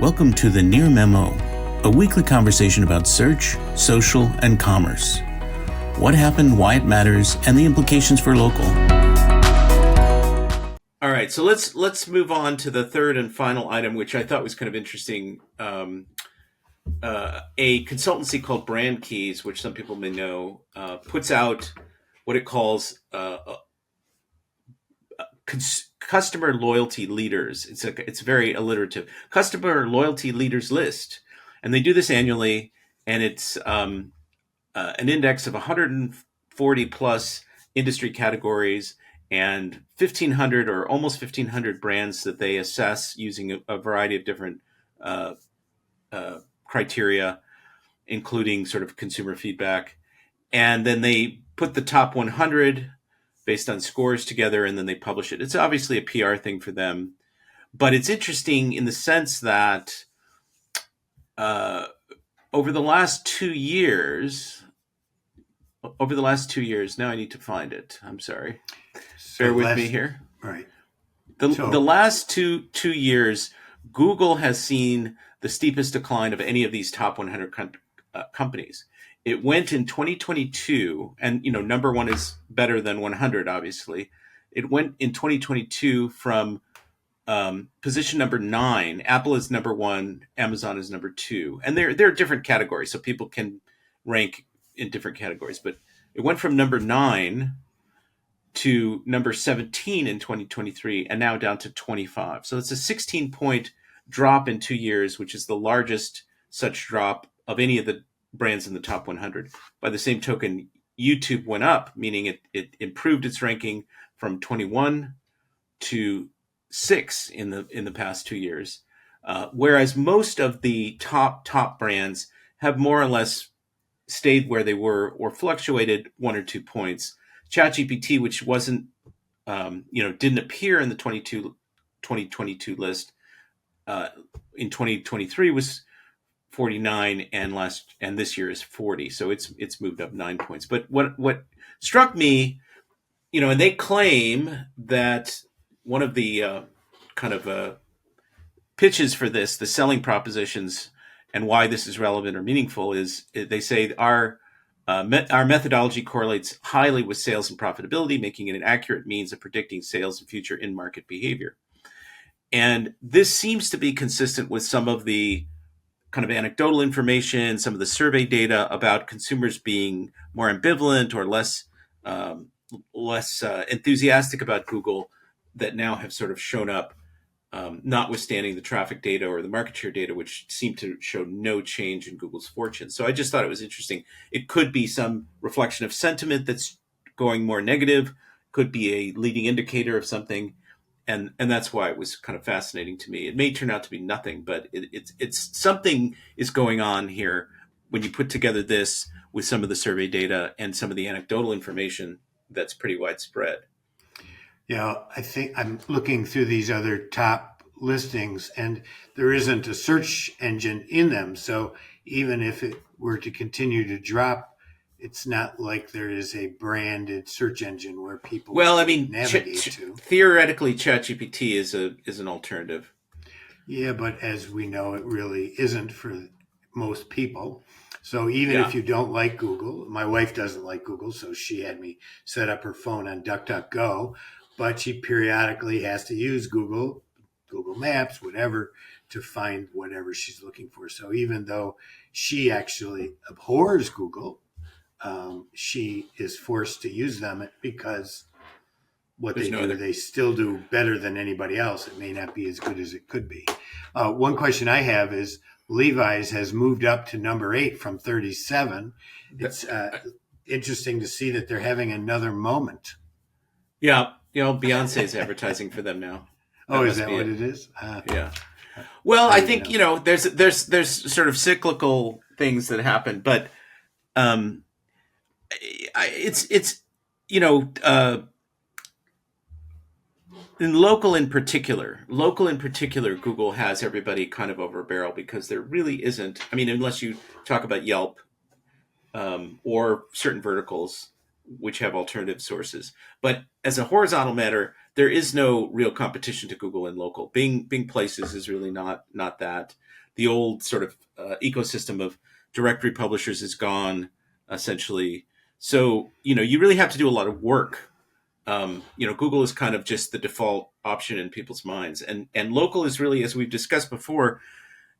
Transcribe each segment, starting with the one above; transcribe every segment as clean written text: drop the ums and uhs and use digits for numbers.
Welcome to the Near Memo, a weekly conversation about search, social, and commerce. What happened, why it matters, and the implications for local. All right, so let's move on to the third and final item, which I thought was kind of interesting. A consultancy called Brand Keys, which some people may know, puts out what it calls customer loyalty leaders. It's very alliterative. Customer loyalty leaders list, and they do this annually, and it's an index of 140 plus industry categories and 1,500 or almost 1,500 brands that they assess using a variety of different criteria, including sort of consumer feedback. And then they put the top 100 based on scores together, and then they publish it. It's obviously a PR thing for them, but it's interesting in the sense that over the last 2 years, now I need to find it. I'm sorry. Bear with me here. Right. The last two years, Google has seen the steepest decline of any of these top 100 companies. It went in 2022, and number one is better than 100, obviously. It went in 2022 from position number 9. Apple is number 1, Amazon is number 2, and there are different categories, so people can rank in different categories. But it went from number 9 to number 17 in 2023, and now down to 25. So it's a 16-point drop in 2 years, which is the largest such drop of any of the brands in the top 100. By the same token, YouTube went up, meaning it improved its ranking from 21 to 6 in the past 2 years, whereas most of the top brands have more or less stayed where they were or fluctuated 1 or 2 points. ChatGPT, which wasn't didn't appear in the 2022 list, in 2023 was 49, and this year is 40. So it's moved up 9 points. But what struck me, and they claim that one of the pitches for this, the selling propositions, and why this is relevant or meaningful is they say our methodology correlates highly with sales and profitability, making it an accurate means of predicting sales and future in-market behavior. And this seems to be consistent with some of the kind of anecdotal information, some of the survey data about consumers being more ambivalent or less enthusiastic about Google that now have sort of shown up, notwithstanding the traffic data or the market share data, which seem to show no change in Google's fortune. So I just thought it was interesting. It could be some reflection of sentiment that's going more negative, could be a leading indicator of something. And that's why it was kind of fascinating to me. It may turn out to be nothing, but it's something is going on here when you put together this with some of the survey data and some of the anecdotal information that's pretty widespread. Yeah, I think I'm looking through these other top listings, and there isn't a search engine in them. So even if it were to continue to drop, it's not like there is a branded search engine where people navigate to. Theoretically, ChatGPT is an alternative. Yeah, but as we know, it really isn't for most people. So even if you don't like Google, my wife doesn't like Google, so she had me set up her phone on DuckDuckGo, but she periodically has to use Google Maps, whatever, to find whatever she's looking for. So even though she actually abhors Google, she is forced to use them because they still do better than anybody else. It may not be as good as it could be. One question I have is Levi's has moved up to number 8 from 37. It's interesting to see that they're having another moment. Yeah, Beyonce's advertising for them now. Is that what it is? Yeah. Well, I think there's sort of cyclical things that happen, but it's in local in particular, Google has everybody kind of over a barrel because there really isn't. I mean, unless you talk about Yelp or certain verticals which have alternative sources. But as a horizontal matter, there is no real competition to Google in local. Bing Places is really not that. The old sort of ecosystem of directory publishers is gone essentially. So you really have to do a lot of work. Google is kind of just the default option in people's minds, and local is really, as we've discussed before,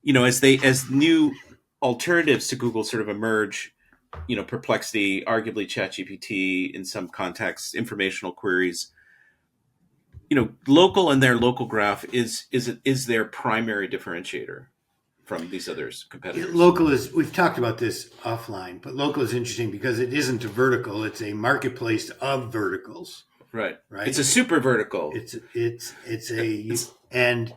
as new alternatives to Google sort of emerge. Perplexity, arguably ChatGPT in some contexts, informational queries. Local and their local graph is their primary differentiator from these others competitors. Local is, we've talked about this offline, but local is interesting because it isn't a vertical; it's a marketplace of verticals. Right. Right. It's a super vertical. And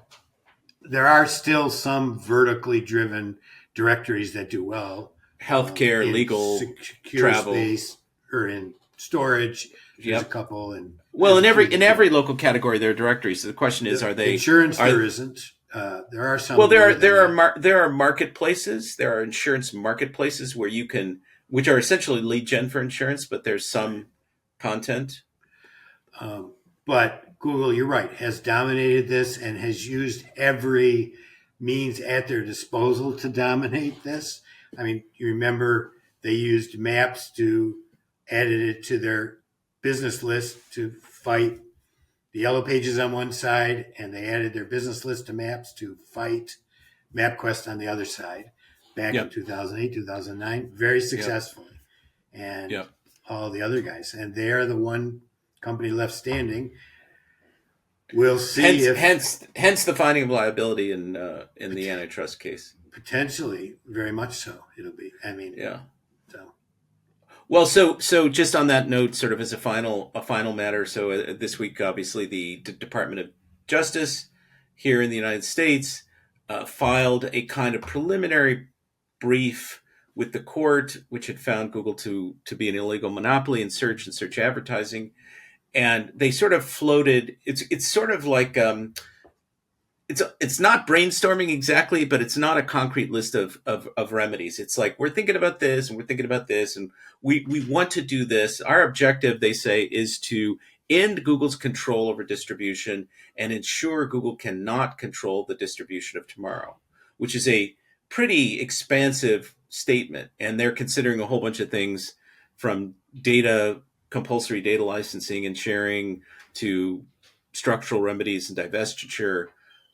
there are still some vertically driven directories that do well. Healthcare, legal, secure travel, space, or in storage. There's a couple, and in every local category there are directories. So the question is, are they insurance? There isn't. There are some. Well, there are marketplaces. There are insurance marketplaces which are essentially lead gen for insurance, but there's some content. But Google, you're right, has dominated this and has used every means at their disposal to dominate this. I mean, you remember they used Maps to added it to their business list to fight the Yellow Pages on one side, and they added their business list to Maps to fight MapQuest on the other side back in 2008, 2009, very successfully. And all the other guys. And they are the one company left standing. We'll see hence the finding of liability in the antitrust case. Potentially, very much so. It'll be. I mean, So. Well, so just on that note, sort of as a final matter. So this week, obviously, the Department of Justice here in the United States filed a kind of preliminary brief with the court, which had found Google to be an illegal monopoly in search and search advertising. And they sort of floated. It's sort of like it's not brainstorming exactly, but it's not a concrete list of remedies. It's like we're thinking about this and we're thinking about this, and we want to do this. Our objective, they say, is to end Google's control over distribution and ensure Google cannot control the distribution of tomorrow, which is a pretty expansive statement. And they're considering a whole bunch of things from compulsory data licensing and sharing to structural remedies and divestiture.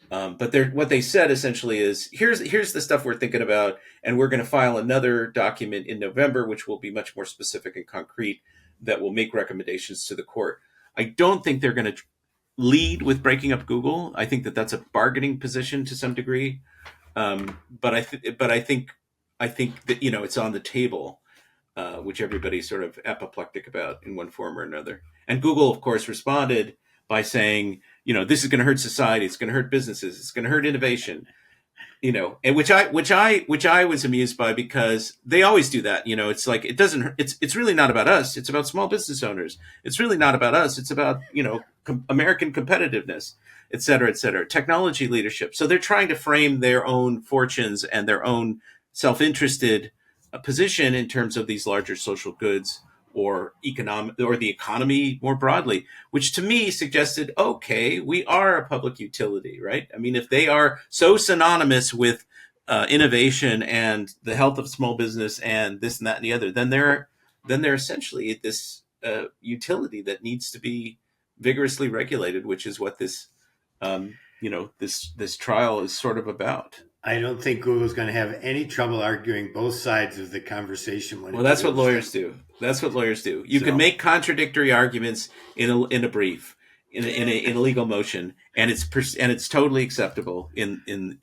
But what they said essentially is, here's the stuff we're thinking about, and we're going to file another document in November, which will be much more specific and concrete, that will make recommendations to the court. I don't think they're going to lead with breaking up Google. I think that's a bargaining position to some degree. But I think that it's on the table. Which everybody's sort of apoplectic about in one form or another. And Google, of course, responded by saying, this is going to hurt society, it's going to hurt businesses, it's going to hurt innovation, and which I was amused by, because they always do that. It's like, it's really not about us. It's about small business owners. It's really not about us. It's about, American competitiveness, et cetera, technology leadership. So they're trying to frame their own fortunes and their own self-interested position in terms of these larger social goods or the economy more broadly, which to me suggested, okay, we are a public utility, right? I mean, if they are so synonymous with innovation and the health of small business and this and that and the other, then they're essentially this utility that needs to be vigorously regulated, which is what this this trial is sort of about. I don't think Google's going to have any trouble arguing both sides of the conversation. That's what lawyers do. That's what lawyers do. You can make contradictory arguments in a brief, in a legal motion, and it's totally acceptable in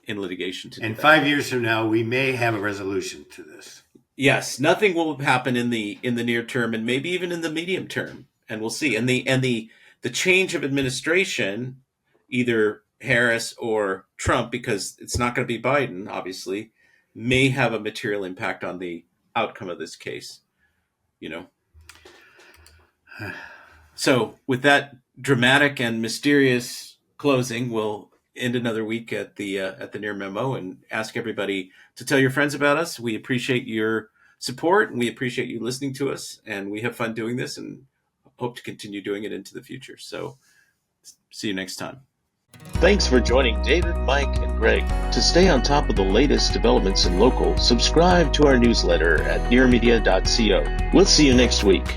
litigation. And 5 years from now, we may have a resolution to this. Yes, nothing will happen in the near term, and maybe even in the medium term, and we'll see. And the change of administration, either Harris or Trump, because it's not going to be Biden, obviously, may have a material impact on the outcome of this case. So with that dramatic and mysterious closing, we'll end another week at the Near Memo and ask everybody to tell your friends about us. We appreciate your support and we appreciate you listening to us, and we have fun doing this, and hope to continue doing it into the future. So see you next time. Thanks for joining David, Mike, and Greg. To stay on top of the latest developments in local, subscribe to our newsletter at nearmedia.co. We'll see you next week.